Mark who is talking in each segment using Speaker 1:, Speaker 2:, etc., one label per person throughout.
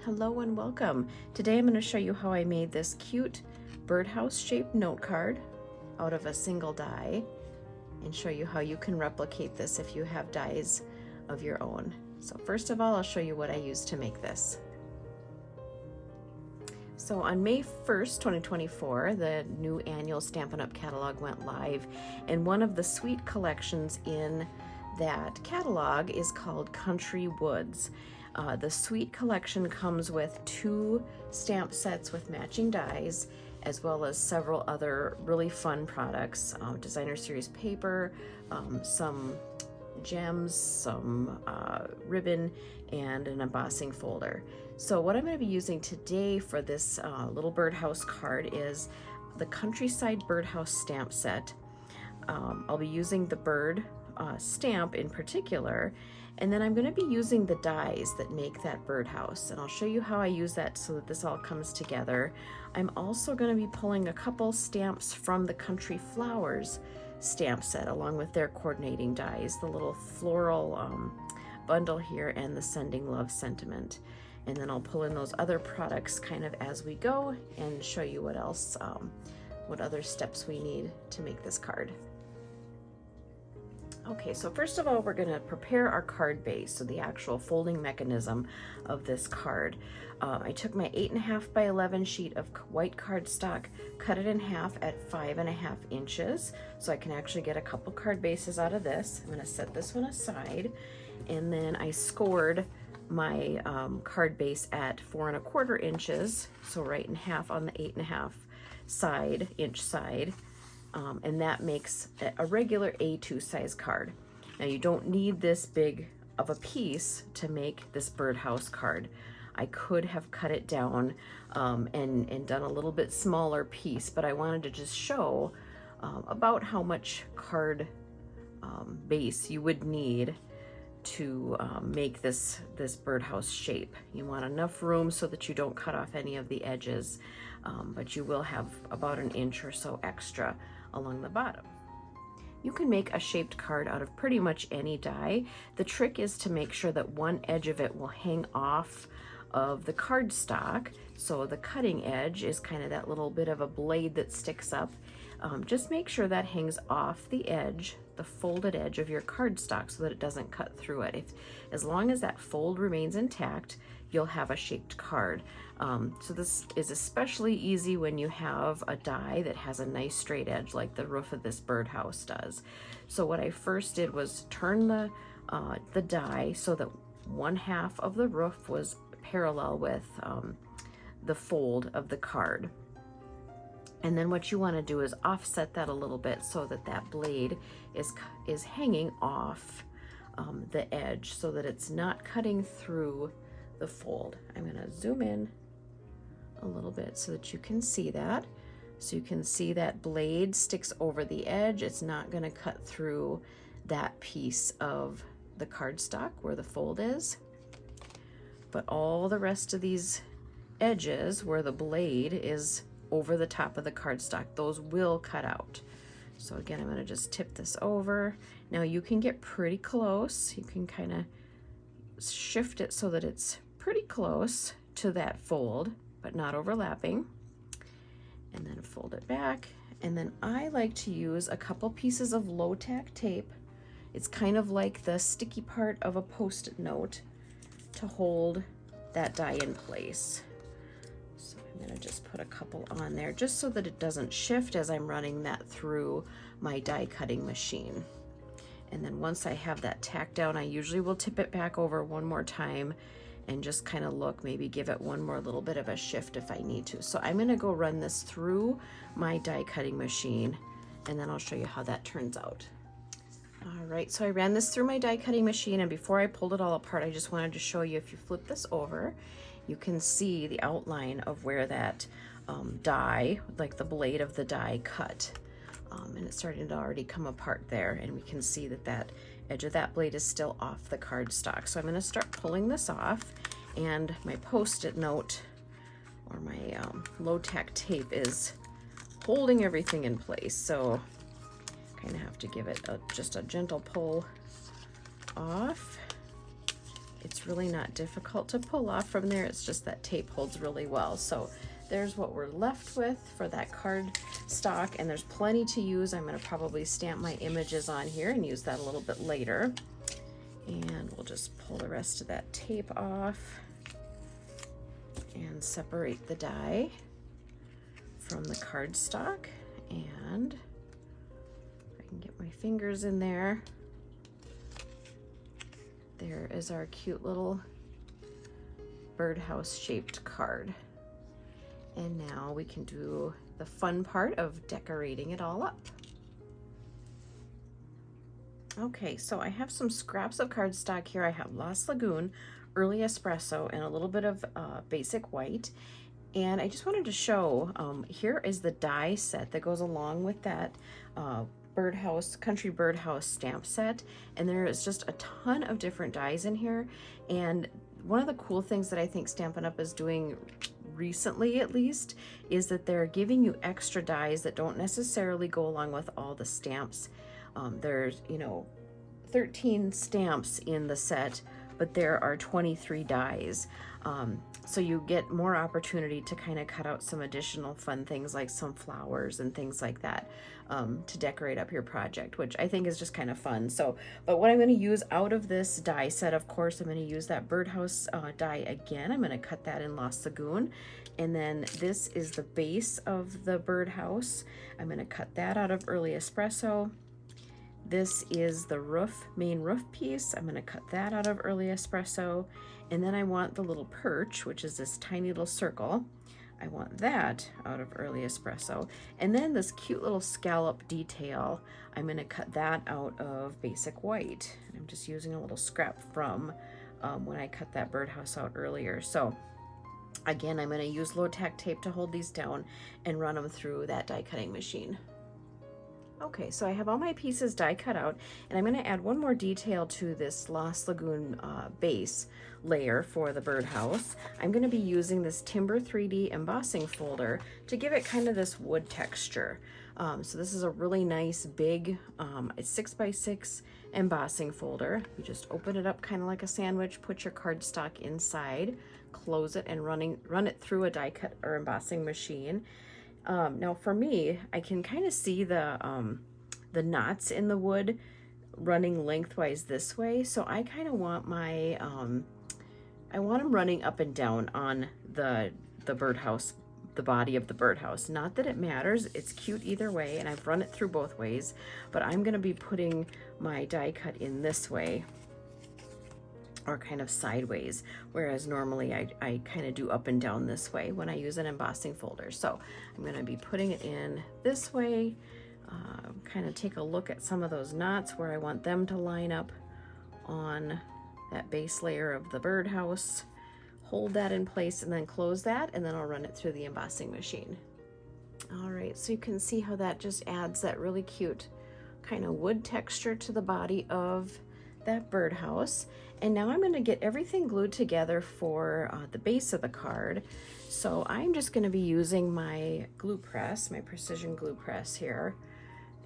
Speaker 1: Hello and welcome. Today I'm going to show you how I made this cute birdhouse shaped note card out of a single die and show you how you can replicate this if you have dies of your own. So first of all, I'll show you what I used to make this. So on May 1st, 2024, the new annual Stampin Up catalog went live, and one of the sweet collections in that catalog is called Country Woods. The Sweet collection comes with 2 stamp sets with matching dies, as well as several other really fun products, designer series paper, some gems, some ribbon, and an embossing folder. So what I'm going to be using today for this little birdhouse card is the Countryside Birdhouse stamp set. I'll be using the bird stamp in particular, and then I'm going to be using the dies that make that birdhouse, and I'll show you how I use that so that this all comes together. I'm also going to be pulling a couple stamps from the Country Flowers stamp set along with their coordinating dies, the little floral bundle here and the Sending Love Sentiment. And then I'll pull in those other products kind of as we go and show you what else, what other steps we need to make this card. Okay, so first of all, we're going to prepare our card base, so the actual folding mechanism of this card. I took my 8.5 by 11 sheet of white cardstock, cut it in half at 5.5 inches, so I can actually get a couple card bases out of this. I'm going to set this one aside, and then I scored my card base at 4.25 inches, so right in half on the 8.5 inch side. And that makes a regular A2 size card. Now you don't need this big of a piece to make this birdhouse card. I could have cut it down and done a little bit smaller piece, but I wanted to just show about how much card base you would need to make this birdhouse shape. You want enough room so that you don't cut off any of the edges, but you will have about 1 inch or so extra along the bottom. You can make a shaped card out of pretty much any die. The trick is to make sure that one edge of it will hang off of the cardstock, so the cutting edge is kind of that little bit of a blade that sticks up. Just make sure that hangs off the edge, the folded edge of your cardstock, so that it doesn't cut through it. As long as that fold remains intact, you'll have a shaped card. So this is especially easy when you have a die that has a nice straight edge like the roof of this birdhouse does. So what I first did was turn the die so that 1/2 of the roof was parallel with the fold of the card. And then what you want to do is offset that a little bit so that that blade is hanging off the edge so that it's not cutting through the fold. I'm going to zoom in a little bit so that you can see that. So you can see that blade sticks over the edge. It's not going to cut through that piece of the cardstock where the fold is. But all the rest of these edges where the blade is over the top of the cardstock, those will cut out. So again, I'm going to just tip this over. Now you can get pretty close. You can kind of shift it so that it's pretty close to that fold, but not overlapping. And then fold it back. And then I like to use a couple pieces of low-tack tape. It's kind of like the sticky part of a Post-it note to hold that die in place. So I'm going to just put a couple on there just so that it doesn't shift as I'm running that through my die cutting machine. And then once I have that tacked down, I usually will tip it back over one more time and just kind of look, maybe give it one more little bit of a shift if I need to. So I'm going to go run this through my die cutting machine, and then I'll show you how that turns out. All right, so I ran this through my die cutting machine, and before I pulled it all apart, I just wanted to show you, if you flip this over, you can see the outline of where that die, like the blade of the die, cut. And it's starting to already come apart there, and we can see that that edge of that blade is still off the cardstock. So I'm going to start pulling this off, and my Post-it note or my low-tack tape is holding everything in place. So kind of have to give it just a gentle pull off, it's really not difficult to pull off from there. It's just that tape holds really well. So there's what we're left with for that card stock, and there's plenty to use. I'm going to probably stamp my images on here and use that a little bit later. And we'll just pull the rest of that tape off and separate the die from the cardstock. And if I can get my fingers in there, there is our cute little birdhouse shaped card. And now we can do the fun part of decorating it all up. Okay, so I have some scraps of cardstock here. I have Lost Lagoon, Early Espresso, and a little bit of basic white. And I just wanted to show, here is the die set that goes along with that country birdhouse stamp set. And there is just a ton of different dies in here. And one of the cool things that I think Stampin' Up! Is doing recently, at least, is that they're giving you extra dies that don't necessarily go along with all the stamps. There's, 13 stamps in the set, but there are 23 dies. So you get more opportunity to kind of cut out some additional fun things like some flowers and things like that to decorate up your project, which I think is just kind of fun. So, but what I'm going to use out of this die set, of course, I'm going to use that birdhouse die again. I'm going to cut that in Lost Lagoon. And then this is the base of the birdhouse. I'm going to cut that out of Early Espresso. This is the main roof piece. I'm going to cut that out of Early Espresso. And then I want the little perch, which is this tiny little circle. I want that out of Early Espresso. And then this cute little scallop detail, I'm going to cut that out of basic white. I'm just using a little scrap from when I cut that birdhouse out earlier. So again, I'm going to use low tack tape to hold these down and run them through that die cutting machine. Okay, so I have all my pieces die cut out, and I'm going to add one more detail to this Lost Lagoon base layer for the birdhouse. I'm going to be using this Timber 3D embossing folder to give it kind of this wood texture. So this is a really nice big, it's 6x6 embossing folder. You just open it up kind of like a sandwich, put your cardstock inside, close it, and run it through a die cut or embossing machine. Now for me, I can kind of see the knots in the wood running lengthwise this way. So I kind of want my, I want them running up and down on the birdhouse, the body of the birdhouse. Not that it matters, it's cute either way, and I've run it through both ways, but I'm gonna be putting my die cut in this way, or kind of sideways, whereas normally I kind of do up and down this way when I use an embossing folder. So I'm going to be putting it in this way, kind of take a look at some of those knots where I want them to line up on that base layer of the birdhouse, hold that in place, and then close that, and then I'll run it through the embossing machine. All right, so you can see how that just adds that really cute kind of wood texture to the body of that birdhouse. And now I'm going to get everything glued together for the base of the card. So I'm just going to be using my glue press, my precision glue press here,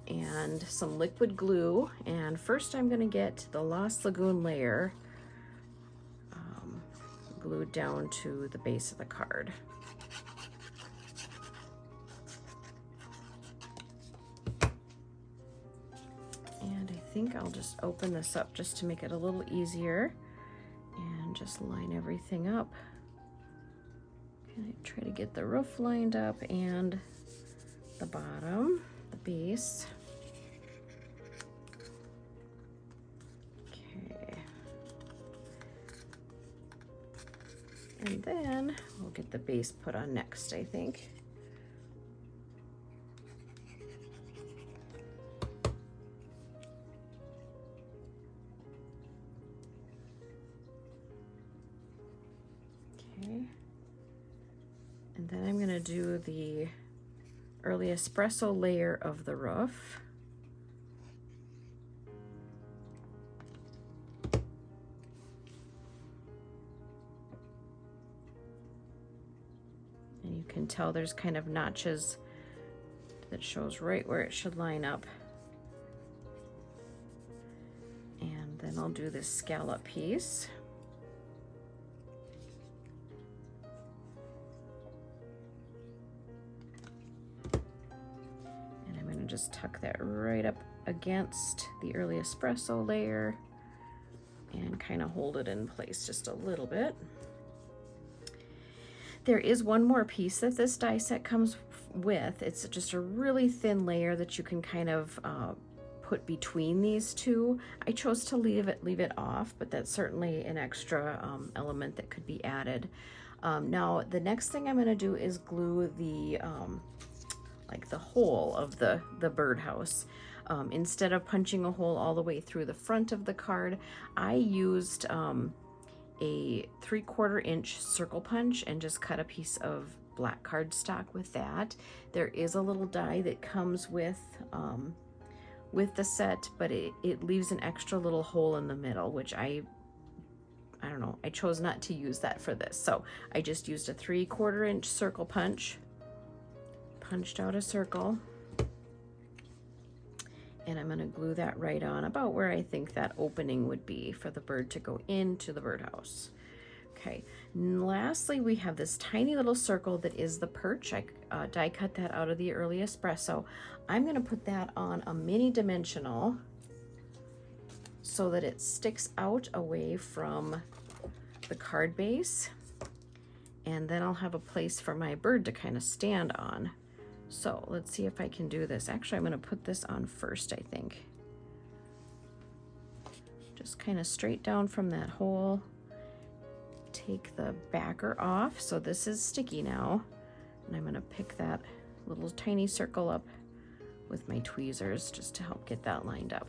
Speaker 1: and some liquid glue. And first I'm going to get the Lost Lagoon layer glued down to the base of the card. And I think I'll just open this up just to make it a little easier and just line everything up. And I try to get the roof lined up and the bottom, the base. Okay. And then we'll get the base put on next, I think. And then I'm going to do the Early Espresso layer of the roof. And you can tell there's kind of notches that shows right where it should line up. And then I'll do this scallop piece. just tuck that right up against the early espresso layer and kind of hold it in place just a little bit. There is one more piece that this die set comes with. It's just a really thin layer that you can kind of put between these two. I chose to leave it off, but that's certainly an extra element that could be added. Now the next thing I'm going to do is glue the like the hole of the birdhouse. Instead of punching a hole all the way through the front of the card, I used a 3/4 inch circle punch and just cut a piece of black cardstock with that. There is a little die that comes with the set, but it leaves an extra little hole in the middle, which I don't know, I chose not to use that for this. So I just used a 3/4 inch circle punch, punched out a circle, and I'm gonna glue that right on about where I think that opening would be for the bird to go into the birdhouse. Okay, and lastly, we have this tiny little circle that is the perch. I die cut that out of the early espresso. I'm gonna put that on a mini dimensional so that it sticks out away from the card base, and then I'll have a place for my bird to kind of stand on. So let's see if I can do this. Actually, I'm going to put this on first, I think. Just kind of straight down from that hole. Take the backer off. So this is sticky now. And I'm going to pick that little tiny circle up with my tweezers just to help get that lined up.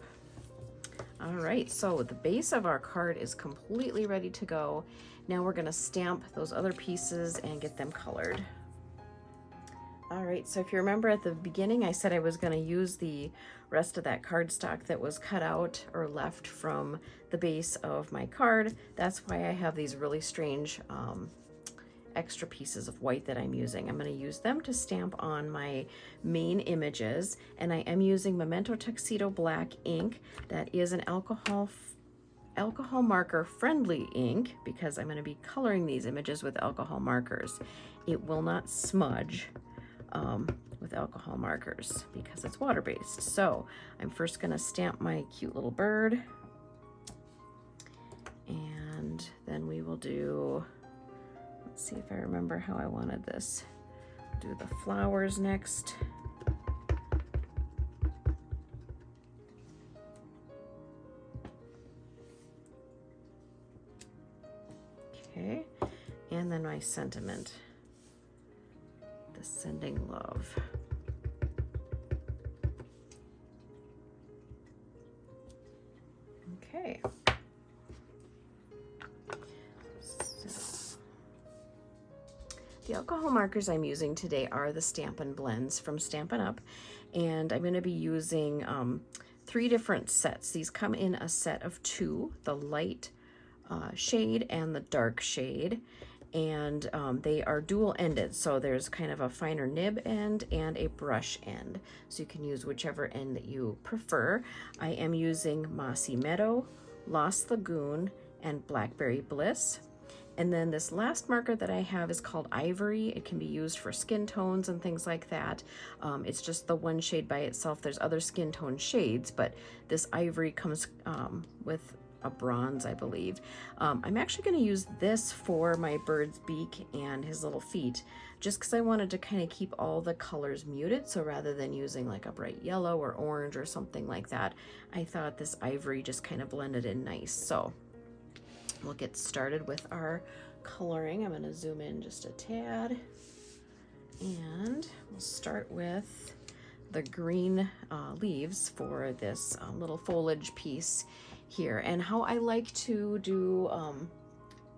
Speaker 1: All right, so the base of our card is completely ready to go. Now we're going to stamp those other pieces and get them colored. All right, so if you remember at the beginning, I said I was going to use the rest of that cardstock that was cut out or left from the base of my card. That's why I have these really strange extra pieces of white that I'm using. I'm going to use them to stamp on my main images, and I am using Memento Tuxedo Black ink. That is an alcohol marker friendly ink because I'm going to be coloring these images with alcohol markers. It will not smudge with alcohol markers because it's water-based. So I'm first going to stamp my cute little bird, and then we will do, let's see if I remember how I wanted this. Do the flowers next. Okay, and then my sentiment. Sending love. Okay. So, the alcohol markers I'm using today are the Stampin' Blends from Stampin' Up, and I'm going to be using 3 different sets. These come in a set of 2, the light shade and the dark shade. And they are dual-ended, so there's kind of a finer nib end and a brush end, so you can use whichever end that you prefer. I am using Mossy Meadow, Lost Lagoon, and Blackberry Bliss. And then this last marker that I have is called Ivory. It can be used for skin tones and things like that. It's just the one shade by itself. There's other skin tone shades, but this Ivory comes with a bronze, I believe. I'm actually going to use this for my bird's beak and his little feet, just because I wanted to kind of keep all the colors muted. So rather than using like a bright yellow or orange or something like that, I thought this ivory just kind of blended in nice. So we'll get started with our coloring. I'm going to zoom in just a tad, and we'll start with the green leaves for this little foliage piece here. And how I like to do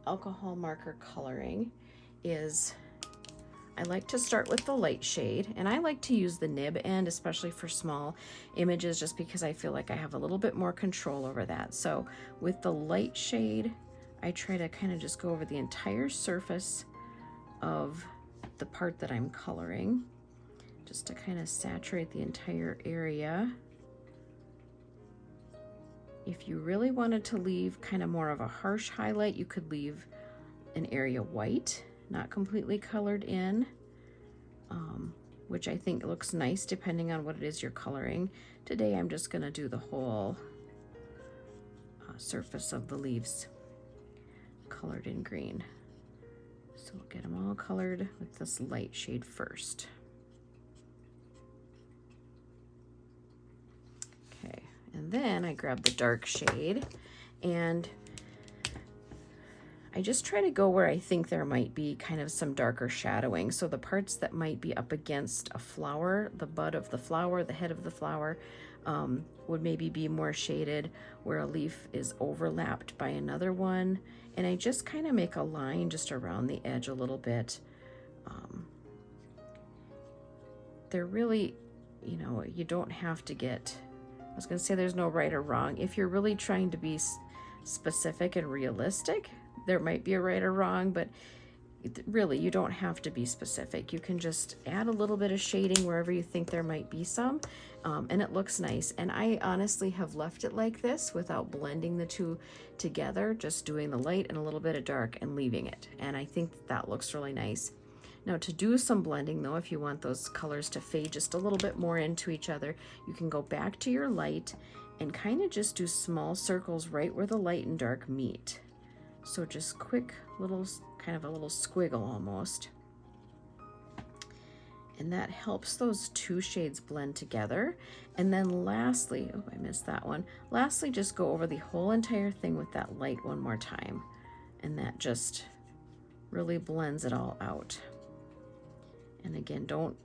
Speaker 1: alcohol marker coloring is I like to start with the light shade, and I like to use the nib end, especially for small images, just because I feel like I have a little bit more control over that. So with the light shade, I try to kind of just go over the entire surface of the part that I'm coloring, just to kind of saturate the entire area. If you really wanted to leave kind of more of a harsh highlight, you could leave an area white, not completely colored in, which I think looks nice depending on what it is you're coloring. Today I'm just gonna do the whole surface of the leaves colored in green. So we'll get them all colored with this light shade first. Okay, and then I grab the dark shade, and I just try to go where I think there might be kind of some darker shadowing. So the parts that might be up against a flower, the bud of the flower, the head of the flower, would maybe be more shaded, where a leaf is overlapped by another one. And I just kind of make a line just around the edge a little bit. They're really, you know, you don't have to get, I was gonna say there's no right or wrong. If you're really trying to be specific and realistic, there might be a right or wrong, but really you don't have to be specific. You can just add a little bit of shading wherever you think there might be some, and it looks nice. And I honestly have left it like this without blending the two together, just doing the light and a little bit of dark and leaving it. And I think that looks really nice. Now to do some blending though, if you want those colors to fade just a little bit more into each other, you can go back to your light and kind of just do small circles right where the light and dark meet. So just quick little, kind of a little squiggle almost. And that helps those two shades blend together. And then lastly, oh, I missed that one. Lastly, just go over the whole entire thing with that light one more time. And that just really blends it all out. And again, don't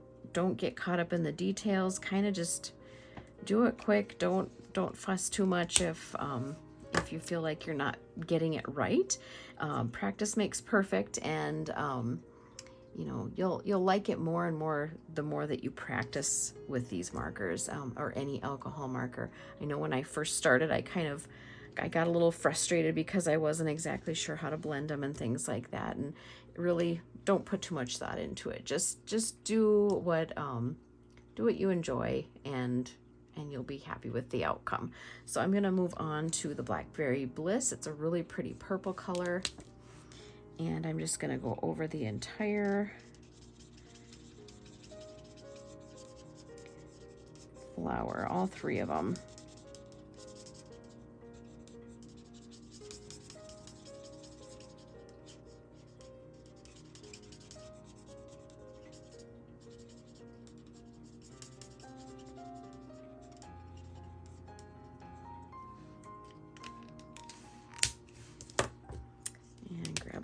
Speaker 1: get caught up in the details. Kind of just do it quick. Don't fuss too much if you feel like you're not getting it right. Practice makes perfect, and you know, you'll like it more and more the more that you practice with these markers, or any alcohol marker. I know when I first started, I got a little frustrated because I wasn't exactly sure how to blend them and things like that. And really, don't put too much thought into it. Just do what you enjoy, and you'll be happy with the outcome. So I'm gonna move on to the Blackberry Bliss. It's a really pretty purple color. And I'm just gonna go over the entire flower, all three of them.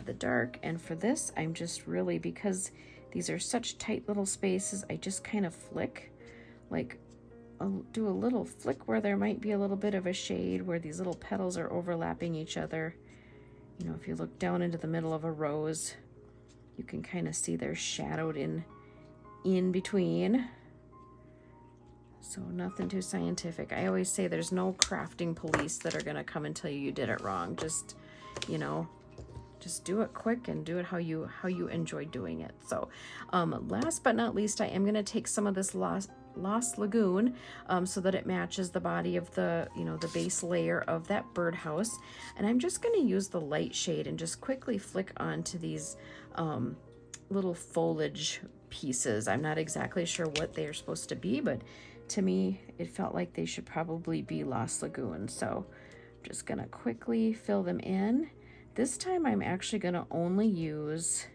Speaker 1: The dark. And for this, I'm just really, because these are such tight little spaces, I just kind of flick, like do a little flick where there might be a little bit of a shade where these little petals are overlapping each other. You know, if you look down into the middle of a rose, you can kind of see they're shadowed in between. So nothing too scientific. I always say there's no crafting police that are gonna come and tell you did it wrong. Just, you know, just do it quick and do it how you enjoy doing it. So last but not least, I am going to take some of this Lost Lagoon so that it matches the body of the, you know, the base layer of that birdhouse. And I'm just going to use the light shade and just quickly flick onto these little foliage pieces. I'm not exactly sure what they are supposed to be, but to me, it felt like they should probably be Lost Lagoon. So I'm just going to quickly fill them in. This time I'm actually going to only use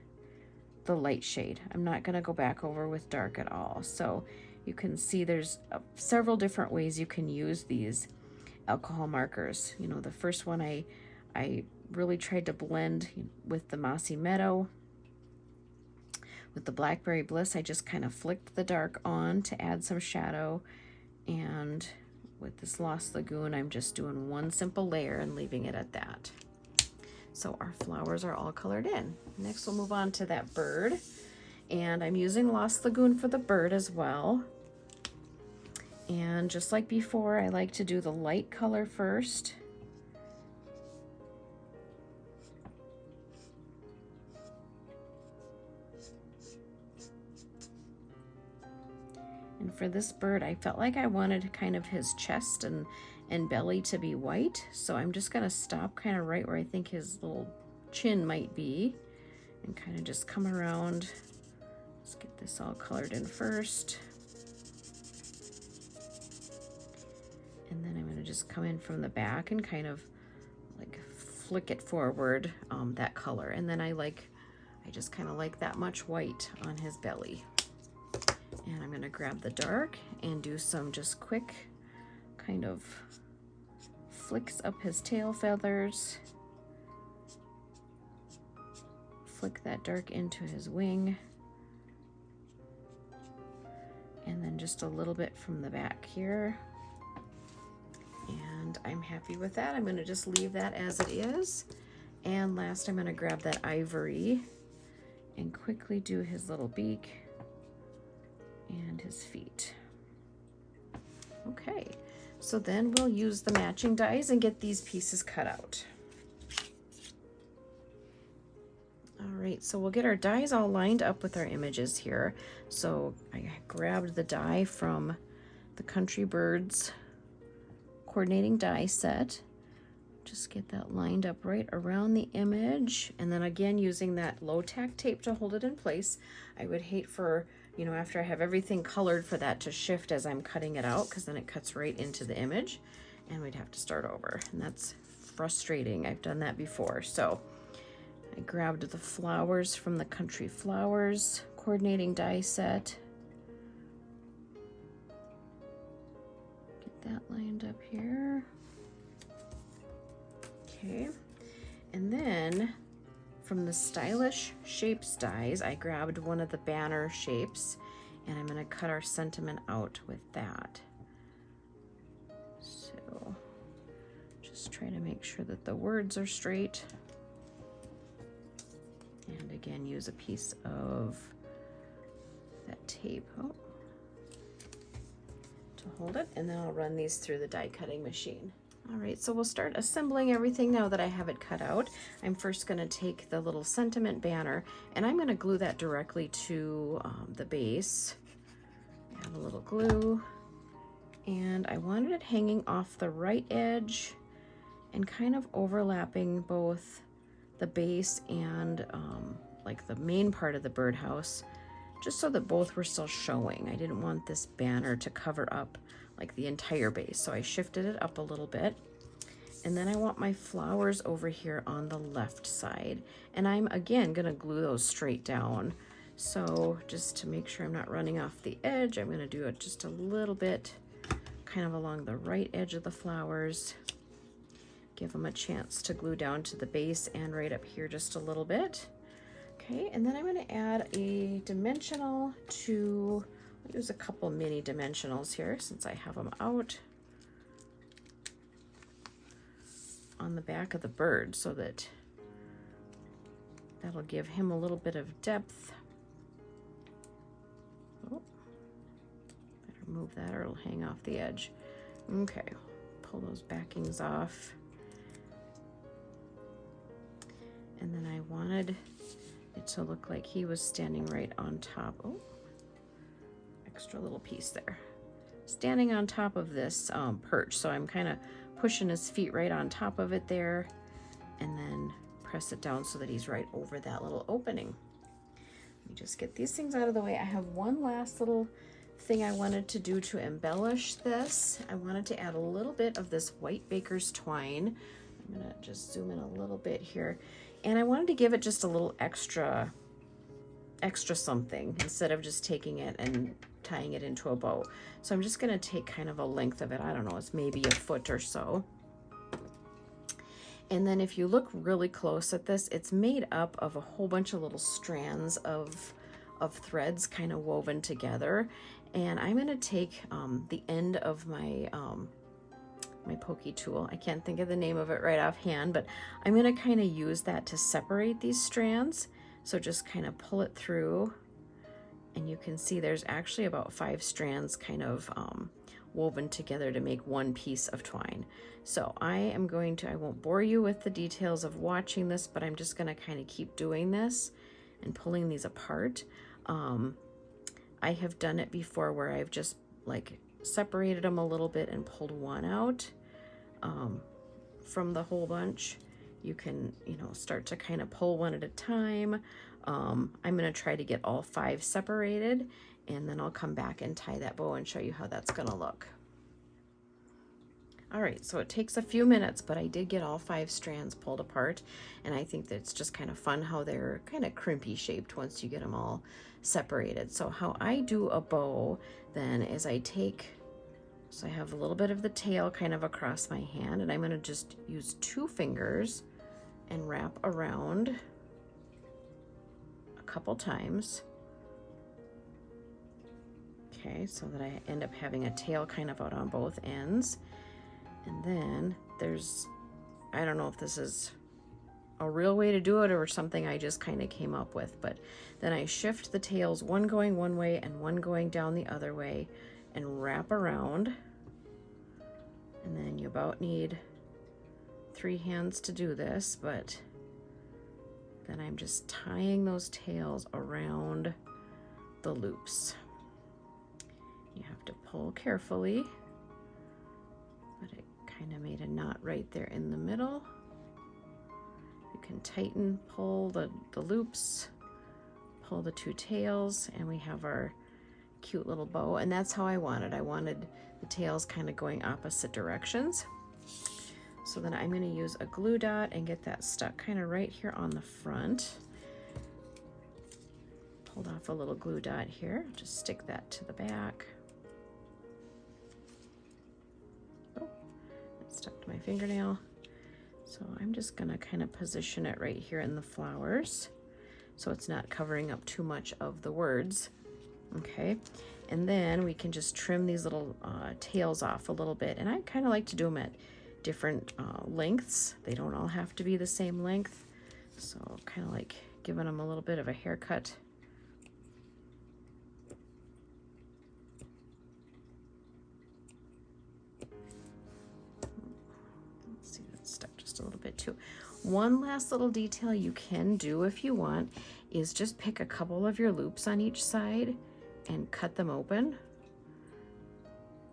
Speaker 1: the light shade. I'm not going to go back over with dark at all. So you can see there's several different ways you can use these alcohol markers. You know, the first one I really tried to blend with the Mossy Meadow. With the Blackberry Bliss, I just kind of flicked the dark on to add some shadow. And with this Lost Lagoon, I'm just doing one simple layer and leaving it at that. So our flowers are all colored in. Next we'll move on to that bird. And I'm using Lost Lagoon for the bird as well. And just like before, I like to do the light color first. And for this bird, I felt like I wanted kind of his chest and belly to be white. So I'm just gonna stop kind of right where I think his little chin might be and kind of just come around Let's get this all colored in first. And then I'm going to just come in from the back and kind of like flick it forward, that color. And then I just kind of like that much white on his belly. And I'm going to grab the dark and do some just quick kind of flicks up his tail feathers. Flick that dark into his wing. And then just a little bit from the back here. And I'm happy with that. I'm going to just leave that as it is. And last, I'm going to grab that ivory and quickly do his little beak and his feet. Okay, so then we'll use the matching dies and get these pieces cut out. All right, so we'll get our dies all lined up with our images here. So I grabbed the die from the Country Birds coordinating die set. Just get that lined up right around the image, and then again using that low tack tape to hold it in place. I would hate for, you know, after I have everything colored, for that to shift as I'm cutting it out, because then it cuts right into the image and we'd have to start over, and that's frustrating. I've done that before. So I grabbed the flowers from the Country Flowers coordinating die set. That lined up here. Okay, and then from the Stylish Shapes dies, I grabbed one of the banner shapes, and I'm going to cut our sentiment out with that. So just try to make sure that the words are straight, and again use a piece of that tape to hold it, and then I'll run these through the die cutting machine. All right, so we'll start assembling everything now that I have it cut out. I'm first going to take the little sentiment banner, and I'm going to glue that directly to the base. Add a little glue, and I wanted it hanging off the right edge and kind of overlapping both the base and like the main part of the birdhouse, just so that both were still showing. I didn't want this banner to cover up like the entire base, so I shifted it up a little bit. And then I want my flowers over here on the left side, and I'm again gonna glue those straight down. So just to make sure I'm not running off the edge, I'm gonna do it just a little bit kind of along the right edge of the flowers. Give them a chance to glue down to the base and right up here just a little bit. Okay, and then I'm going to add a dimensional to, I'll use a couple mini dimensionals here since I have them out on the back of the bird, so that that'll give him a little bit of depth. Oh, better move that or it'll hang off the edge. Okay, pull those backings off. And then I wanted it to look like he was standing right on top. Oh, extra little piece there. Standing on top of this perch. So I'm kind of pushing his feet right on top of it there, and then press it down so that he's right over that little opening. Let me just get these things out of the way. I have one last little thing I wanted to do to embellish this. I wanted to add a little bit of this white baker's twine. I'm gonna just zoom in a little bit here. And I wanted to give it just a little extra something instead of just taking it and tying it into a bow. So I'm just going to take kind of a length of it. I don't know, it's maybe a foot or so. And then if you look really close at this, it's made up of a whole bunch of little strands of threads kind of woven together. And I'm going to take the end of my my pokey tool. I can't think of the name of it right offhand, but I'm going to kind of use that to separate these strands. So just kind of pull it through, and you can see there's actually about 5 strands kind of woven together to make one piece of twine. So I won't bore you with the details of watching this, but I'm just going to kind of keep doing this and pulling these apart. I have done it before where I've just like separated them a little bit and pulled one out from the whole bunch, you can, you know, start to kind of pull one at a time. I'm gonna try to get all 5 separated, and then I'll come back and tie that bow and show you how that's gonna look. All right, so it takes a few minutes, but I did get all 5 strands pulled apart, and I think that it's just kind of fun how they're kind of crimpy shaped once you get them all separated. So how I do a bow then is I have a little bit of the tail kind of across my hand, and I'm gonna just use 2 fingers and wrap around a couple times. Okay, so that I end up having a tail kind of out on both ends. And then I don't know if this is a real way to do it or something I just kind of came up with, but then I shift the tails, one going one way and one going down the other way, and wrap around. And then you about need 3 hands to do this, but then I'm just tying those tails around the loops. You have to pull carefully, but it kind of made a knot right there in the middle. You can tighten, pull the loops, pull the 2 tails, and we have our cute little bow. And that's how I wanted. I wanted the tails kind of going opposite directions. So then I'm going to use a glue dot and get that stuck kind of right here on the front. Pulled off a little glue dot here. Just stick that to the back. Stuck to my fingernail. So I'm just gonna kind of position it right here in the flowers so it's not covering up too much of the words. Okay, and then we can just trim these little tails off a little bit, and I kind of like to do them at different lengths. They don't all have to be the same length, so kind of like giving them a little bit of a haircut. A little bit too. One last little detail you can do if you want is just pick a couple of your loops on each side and cut them open,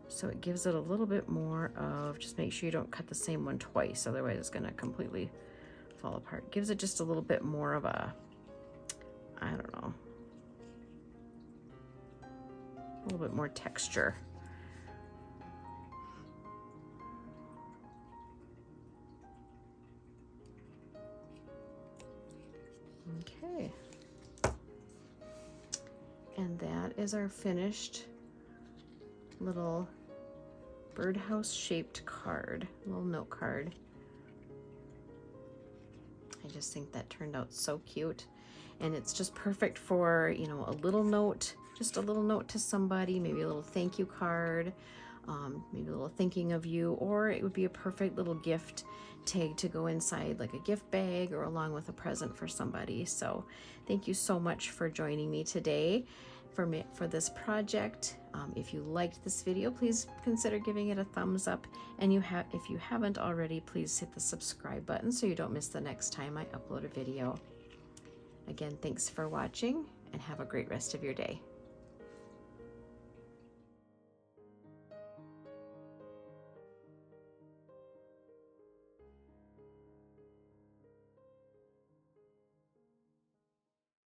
Speaker 1: so it gives it a little bit more of, just make sure you don't cut the same one twice, otherwise it's going to completely fall apart. Gives it just a little bit more of a, I don't know, a little bit more texture. Okay, and that is our finished little birdhouse shaped card, little note card. I just think that turned out so cute, and it's just perfect for, you know, a little note, just a little note to somebody, maybe a little thank you card, maybe a little thinking of you, or it would be a perfect little gift tag to go inside like a gift bag or along with a present for somebody. So thank you so much for joining me today for this project. If you liked this video, please consider giving it a thumbs up, and if you haven't already, please hit the subscribe button so you don't miss the next time I upload a video. Again, thanks for watching, and have a great rest of your day.